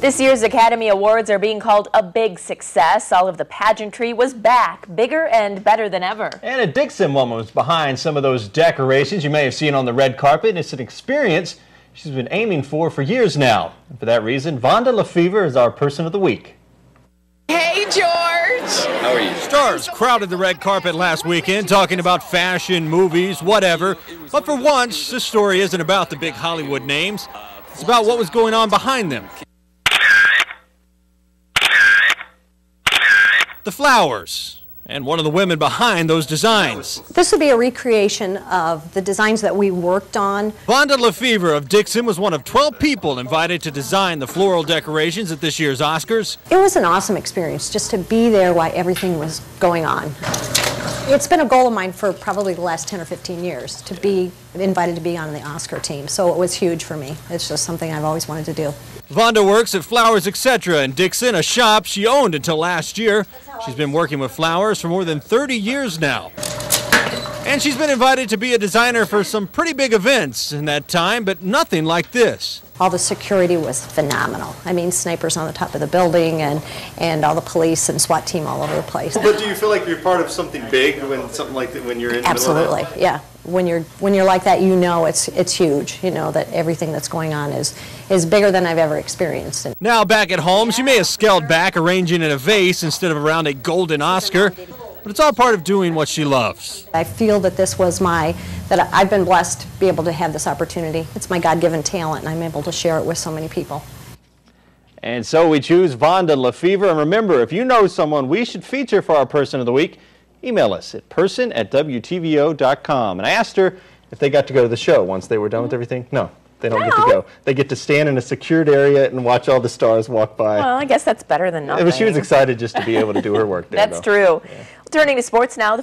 This year's Academy Awards are being called a big success. All of the pageantry was back, bigger and better than ever. And a Dixon woman was behind some of those decorations you may have seen on the red carpet, and it's an experience she's been aiming for years now. And for that reason, Vonda Lefevre is our Person of the Week. Hey, George! How are you? Stars crowded the red carpet last weekend talking about fashion, movies, whatever. But for once, this story isn't about the big Hollywood names. It's about what was going on behind them. The flowers, and one of the women behind those designs. This would be a recreation of the designs that we worked on. Vonda Lefevre of Dixon was one of 12 people invited to design the floral decorations at this year's Oscars. It was an awesome experience just to be there while everything was going on. It's been a goal of mine for probably the last 10 or 15 years to be invited to be on the Oscar team, so it was huge for me. It's just something I've always wanted to do. Vonda works at Flowers, etc. in Dixon, a shop she owned until last year. She's been working with flowers for more than 30 years now. And she's been invited to be a designer for some pretty big events in that time, but nothing like this. All the security was phenomenal. I mean, snipers on the top of the building and all the police and SWAT team all over the place. But do you feel like you're part of something big when something like that, when you're in the Absolutely, middle of that? yeah. When you're like that, you know it's huge. You know that everything that's going on is bigger than I've ever experienced. Now back at home, she may have scaled back, arranging in a vase instead of around a golden Oscar, but it's all part of doing what she loves. I feel that this was that I've been blessed to be able to have this opportunity. It's my God-given talent, and I'm able to share it with so many people. And so we choose Vonda Lefevre. And remember, if you know someone we should feature for our Person of the Week, email us at person@wtvo.com. And I asked her if they got to go to the show once they were done with everything. No, they don't get to go. They get to stand in a secured area and watch all the stars walk by. Well, I guess that's better than nothing. She was excited just to be able to do her work there. That's true. Yeah. Turning to sports now.